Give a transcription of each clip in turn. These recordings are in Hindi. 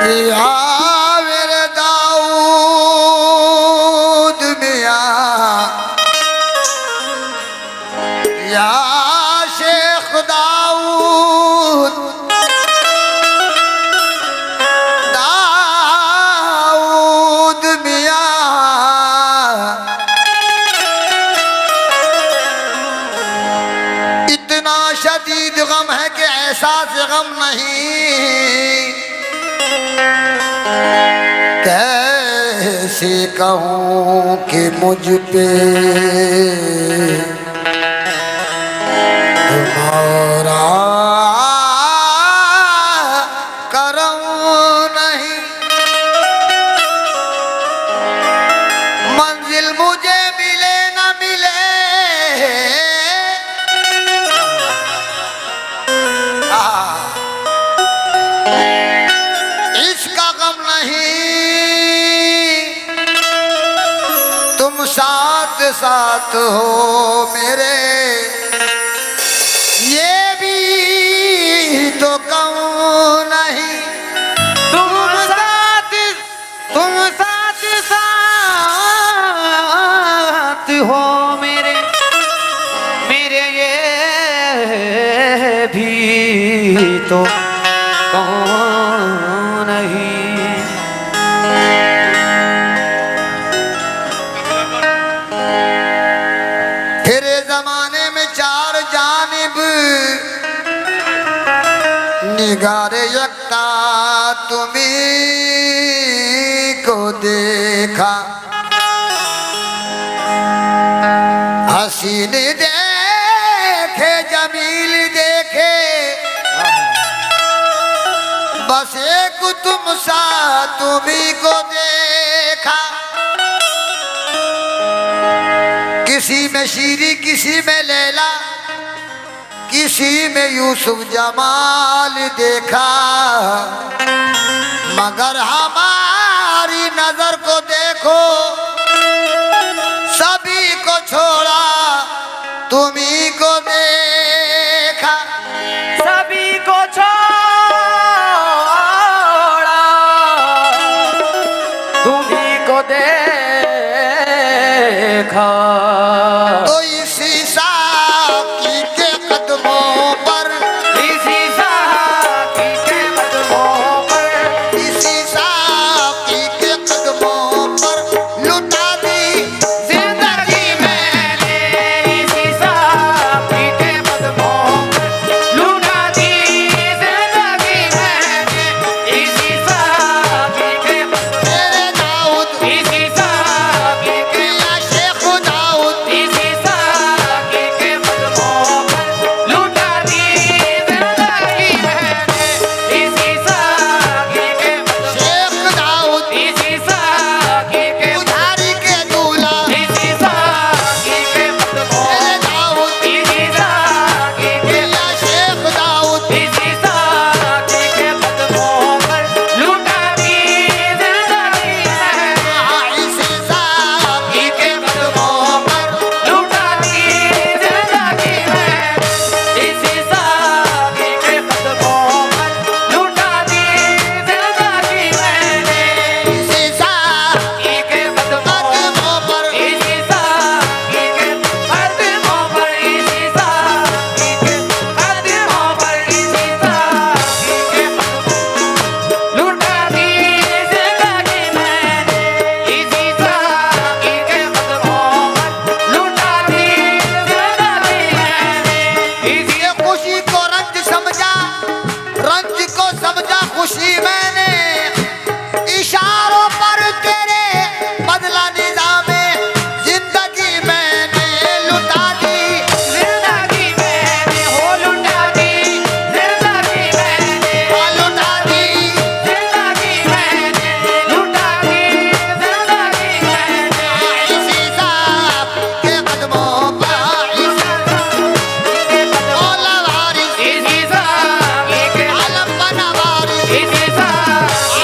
या मेरे दाऊद मियां, या शेख दाऊद, दाऊद मियां, इतना शदीद गम है कि एहसास गम नहीं। कैसे कहूँ कि मुझ पे तुम्हारा करम नहीं। मंजिल मुझे मिले न मिले, इसका गम नहीं। तुम साथ साथ हो मेरे, ये भी तो कम नहीं। तुम साथ साथ हो मेरे, मेरे ये भी तो कौन नहीं। फिर जमाने में चार जानिब निगारे यकता तुम्हीं को देखा। हसीन देखे जमील देखे, बस एक तुम सा तुम्हीं को देखा। किसी में शीरी किसी में लैला, किसी में यूसुफ जमाल देखा। मगर हमारी नजर को देखो, सभी को छोड़ा तुम्हीं को देखा। सभी को छोड़ा तुम्हीं को देखा। तो इसी साकी के कदमों पर, इसी साकी के कदमों पर, इसी साकी के कदमों पर लुटा दी जिंदगी मैंने। इसी साकी के कदमों पर लुटा दी जिंदगी मैंने। इसी साकी के मेरे दाऊद, इसी साकी के या शेख दाऊद, इसी साकी के कदमों पर लुटा दी जिंदगी मैंने। इसी साकी के शेख दाऊद, इसी साकी के उधारी के दूल्हा। इसी साकी के कदमों मेरे दाऊद, इसी साकी के या शेख दाऊद, इसी साकी के कदमों पर लुटा दी जिंदगी मैंने। इसी साकी के कदमों पर लुटा दी जिंदगी मैंने। इसी साकी के कदमों पर लुटा दी जिंदगी मैंने। इसी साकी के कदमों कदमों पर, इसी साकी के कदमों पर, इसी साकी के कदमों पर, इसी साकी के लुटा दी जिंदगी मैंने। इसी साकी के कदमों पर लुटा दी जिंदगी मैंने। इसी ये खुशी को रंज समझा, रंज को समझा खुशी मैंने। इशारों पर तेरे बदला निजामे जिंदगी मैंने लुटा दी। जिंदगी मैंने हो लुटा दी जिंदगी मैंने। लुटा दी जिंदगी मैंने लुटा दी जिंदगी मैंने। इसी साहब के कदमों पर, मौला वारिस इसी साकी के आलम बना वारिस, इसी साकी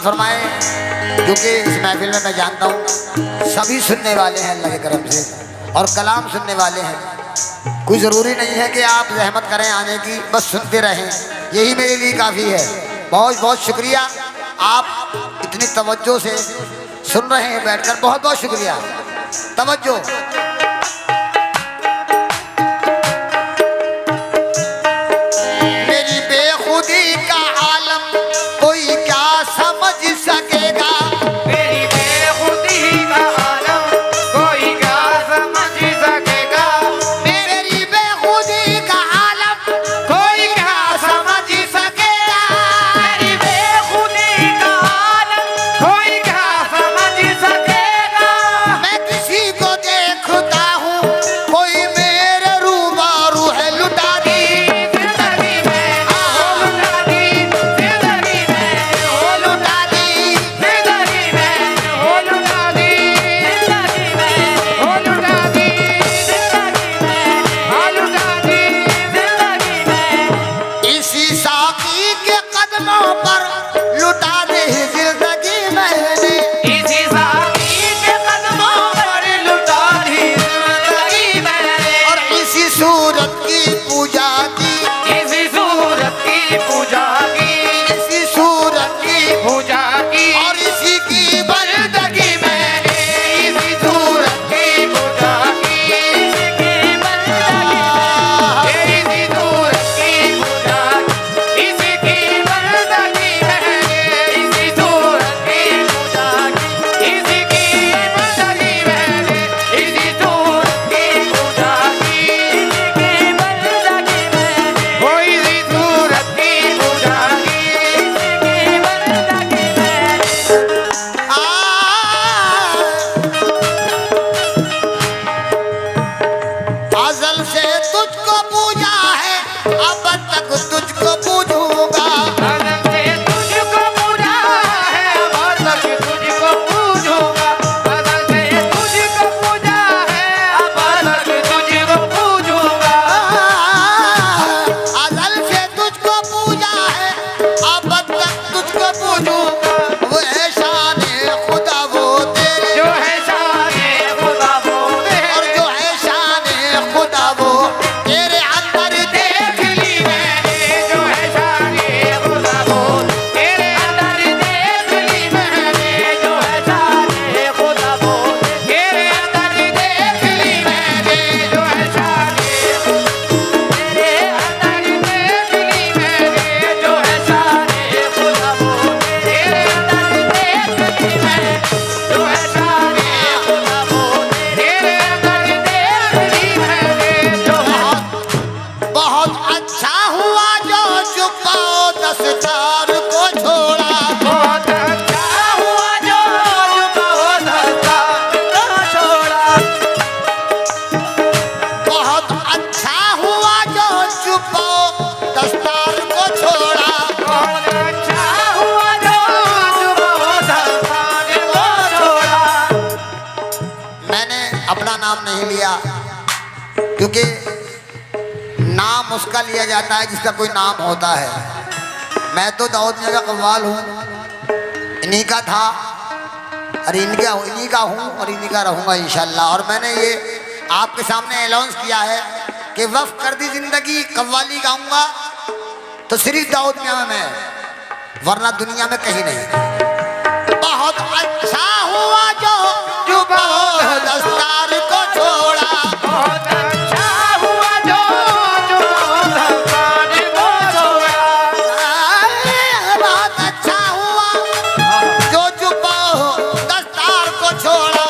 समाप्त फरमाए, क्योंकि इस महफिल में मैं जानता हूँ सभी सुनने वाले हैं अल्लाह के करम से, और कलाम सुनने वाले हैं। कोई ज़रूरी नहीं है कि आप रहमत करें आने की, बस सुनते रहें, यही मेरे लिए काफ़ी है। बहुत बहुत शुक्रिया, आप इतनी तवज्जो से सुन रहे हैं बैठकर, बहुत बहुत शुक्रिया। तवज्जो। मेरी बेखुदी का आलम कोई क्या समझ सकेगा, मेरी बेखुदी का आलम कोई क्या समझ सकेगा, मेरी बेखुदी का आलम कोई क्या समझ सकेगा, मेरी बेखुदी का आलम कोई क्या समझ सकेगा। मैं किसी को देखता हूँ कोई मेरे रूबरू है, लुटा दी जिंदगी में हो लुटा दी, जिंदगी में हो लुटा दी, जिंदगी में हो लुटा दी, जिंदगी में हो लुटा दी, जिंदगी में हो लुटा दी, जिंदगी में इसी साकी के कदमों पर लुटा दी जिंदगी मैंने, इसी साकी के कदमों पर लुटा दी जिंदगी मैंने, और इसी सूरत की पूजा की, इसी सूरत की पूजा की, इसी सूरत की, पूजा की, और इसी की बंदगी मैंने, इसी सूरत की पूजा की, इसी की बंदगी में, इसी सूरत की पूजा की, इसी की बंदगी में, इसी सूरत की पूजा की, इसी की बंदगी में, इसी सूरत की पूजा की, इसी की बंदगी में, वो इसी सूरत की पूजा की, इसी की बंदगी में। अज़ल से तुझको पूजा है, अब तक तुझको पूजूंगा, अज़ल से तुझको पूजा है, अब तक तुझको पूजूंगा, अज़ल से तुझको पूजा है, अब तक तुझको पूजूंगा, अज़ल से तुझको पूजा है, अब तक तुझको पूजूंगा, वो है शान-ए खुदा वो तेरे, जो है शान-ए खुदा वो और तेरे, जो है शान-ए खुदा वो तेरे अंदर देख ली मैंने, जो है शान-ए खुदा वो तेरे अंदर देख ली मैंने, जो है शान-ए खुदा वो तेरे अंदर देख ली मैंने, जो है शान-ए तेरे अंदर देख ली मैंने, जो है शान-ए खुदा वो तेरे अंदर देख ली मैंने, जो है शान-ए खुदा वो तेरे अंदर देख ली मैंने, जो है बहुत अच्छा हुआ जो चुपाओ दस्तार को छोड़ा, बहुत अच्छा हुआ जो बहुत दस्तार को छोड़ा, बहुत अच्छा हुआ जो चुपाओ दस्तार को छोड़ा, बहुत अच्छा हुआ जो बहुत दस्तार को छोड़ा। मैंने अपना नाम नहीं लिया, क्योंकि नाम उसका लिया जाता है जिसका कोई नाम होता है। मैं तो दाऊद मियां का कव्वाल हूँ, इन्हीं का था और इन्हीं का हूँ और इन्हीं का रहूँगा इंशाल्लाह। और मैंने ये आपके सामने अनाउंस किया है कि वफ़ कर दी जिंदगी कव्वाली गाऊंगा तो सिर्फ दाऊद मियां में मैं, वरना दुनिया में कहीं नहीं। बहुत अच्छा हुआ जो दस्तार को छोड़ा, बहुत अच्छा हुआ जो दस्तार को छोड़ा, बहुत अच्छा हुआ जो दस्तार को छोड़ा,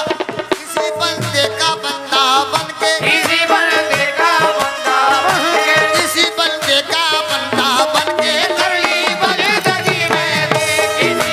किसी बंदे का बंदा बन के, इसी बंदे का बंदा बन के, किसी बंदे का बंदा बन के कर ली जिंदगी में इसी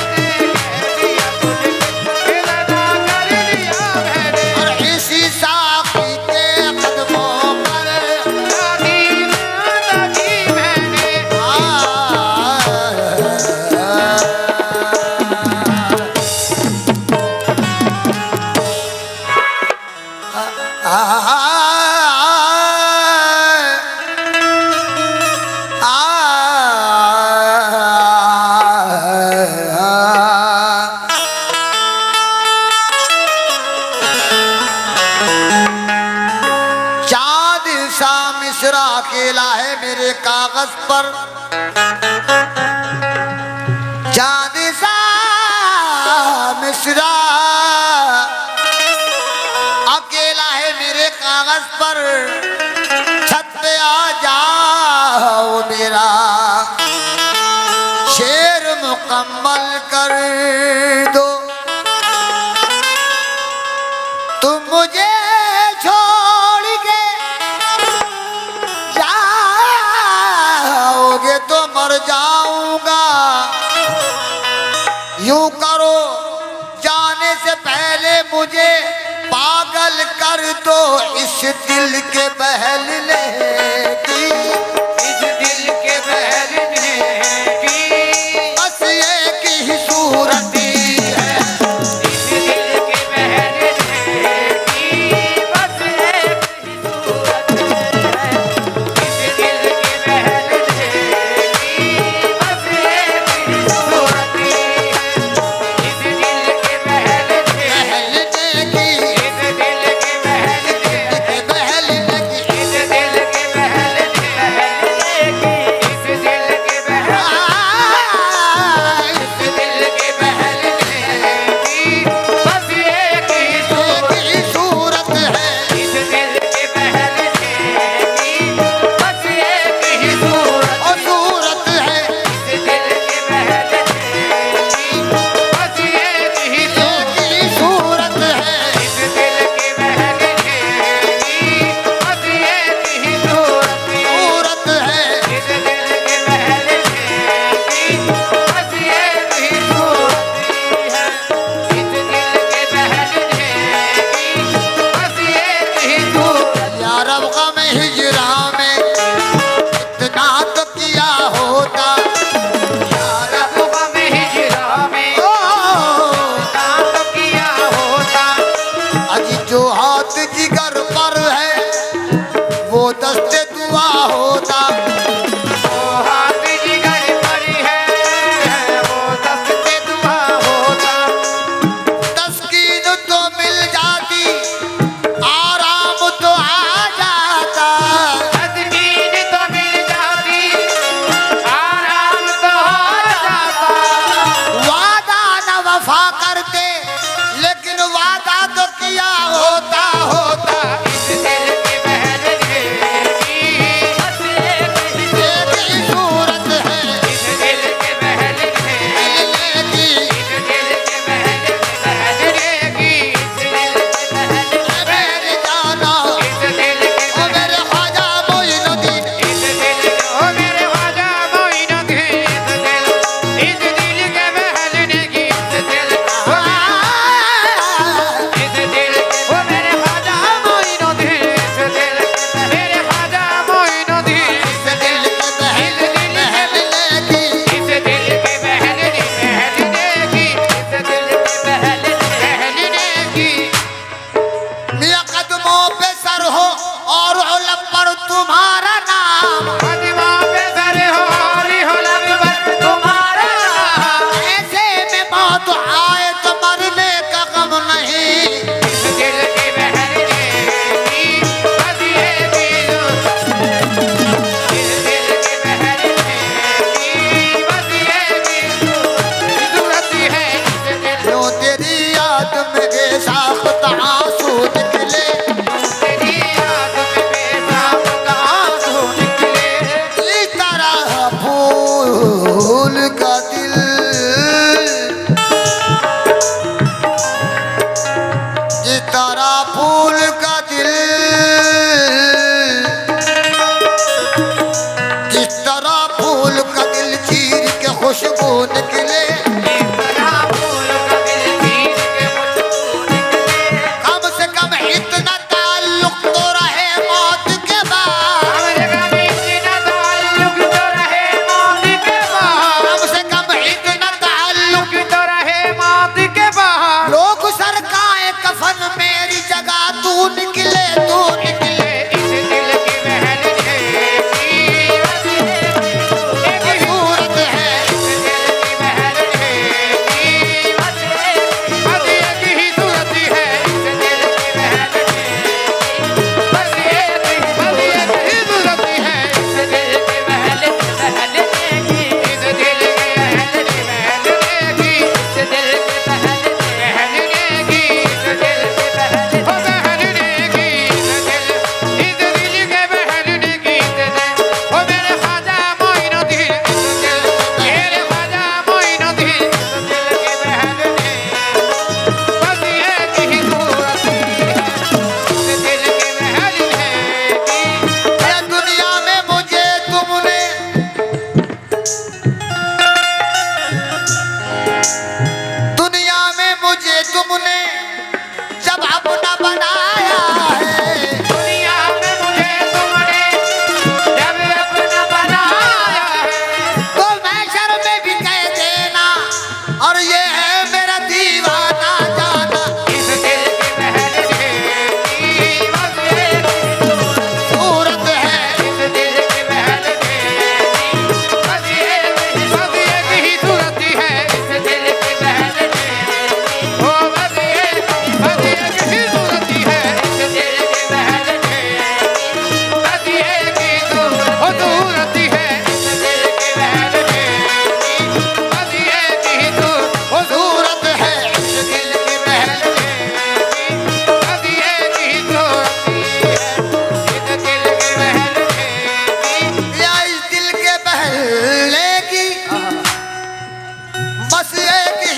और इसी साकी के कदमों पर चाँद सा मिश्रा अकेला है मेरे कागज पर, चाँद सा मिश्रा अकेला है मेरे कागज पर, छत पे आ जाओ मेरा शेर मुकम्मल कर दो। तुम मुझे छोड़ के जाओगे तो मर जाऊंगा। यूं करो जाने से पहले मुझे पागल कर दो इस दिल के बहलने की, इस दिल के बहलने की बस एक ही सूरत है। इस दिल के बहलने की बस एक ही सूरत है। इस दिल के बहलने की बस एक ही सूरत है। इस दिल के बहलने बहलने की, इस दिल के बहलने बहलने की, इस दिल के बहलने की इस दिल के बहलने इस दिल के बहलने की बस एक ही सूरत है। इस दिल के बहलने की बस एक ही सूरत और सूरत है, इस दिल के बहलने की बस एक ही सूरत एक ही सूरत है। इस दिल के बहलने की बस एक ही सूरत सूरत है, इस दिल के बहलने की बस एक ही सूरत है। इस दिल के बहलने की बस एक ही सूरत यारब का में हिजरा में इतना तो किया होता। रब में हिजरा में ओ, दांत किया होता। अजी जो हाथ जिगर पर है वो दस्ते दुआ होता। वो हाथ जिगर पर है वो दस्ते दुआ होता। तस्कीन तो मिल जाती, आराम तो आ जाता। तस्कीन तो मिल जाती आराम तो हो जाता। वादा न वफा करते लेकिन वादा तो किया होता। इस दिल के बहलने की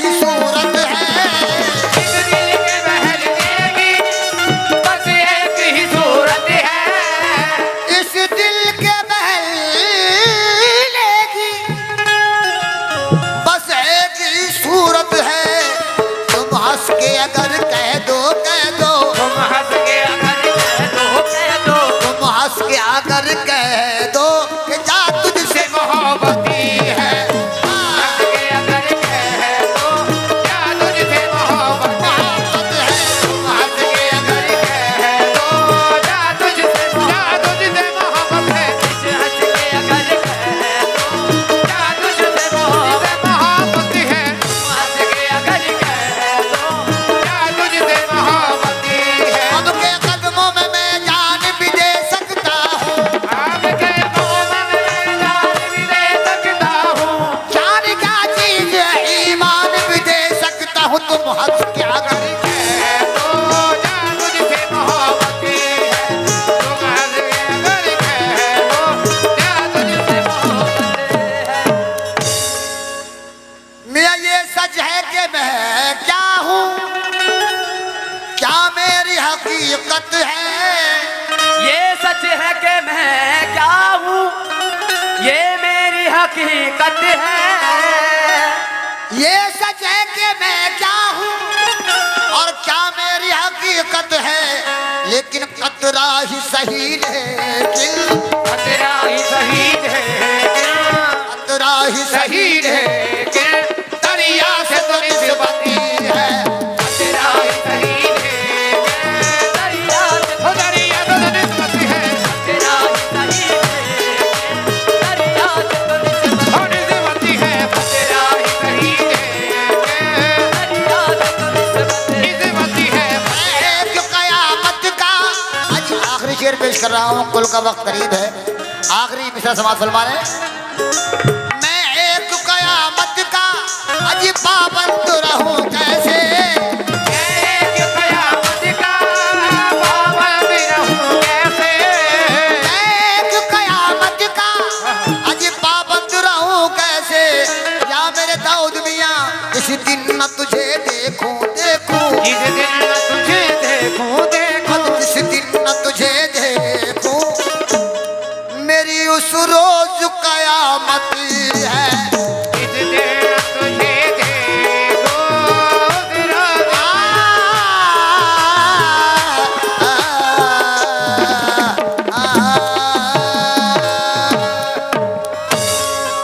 ही सूरत है। इस दिल के महल की बस एक ही सूरत है। इस दिल के महल की बस एक ही सूरत है। तुम हंस के अगर कह दो तुम हंस के अगर कह दो तुम हंस के अगर कह दो कि जा तुझसे मोहब्बती है। हंस के अगर कह दो क्या तुझसे मोहब्बत है। है। हंस के अगर कह दो क्या तुझसे मोहब्बत है। हंस के अगर कह दो क्या तुझसे मोहब्बत है। हंस के अगर कह दो क्या तुझसे मोहब्बती है। अब के कदमों में मैं जान भी दे सकता हूँ। आपके मोह में मैं जान भी दे सकता हूँ। जान क्या चीज है ईमान भी दे सकता हूँ। तुम हंस के अगर मेरा ये सच है कि मैं क्या हूँ, क्या मेरी हकीकत है। ये सच है कि मैं क्या हूँ, ये मेरी हकीकत है। ये सच है कि मैं क्या हूँ और क्या मेरी हकीकत है। लेकिन कतरा ही सही लेकिन खतरा ही शहीद है, कतरा ही सही शहीद है कि दरिया से तो निस्बती है। खतरा ही शहीद है कि दरिया से तो निस्बती है। खतरा ही शहीद है कि दरिया से तो निस्बती है। खतरा ही शहीद है कि दरिया से तो निस्बती है। एक कयामत का आज आखिरी शेर पेश कर रहा हूँ। कुल का वक्त करीब है। आखिरी मिसरा समाज सलमान है। मैं एक कयामत का अजी पाबंद रहूं कैसे। एक कयामत का पाबंद रहूं कैसे। एक कयामत का अजी पाबंद रहूं कैसे। या मेरे दाऊद मियाँ इस दिन न तुझे देखूं जिस दिन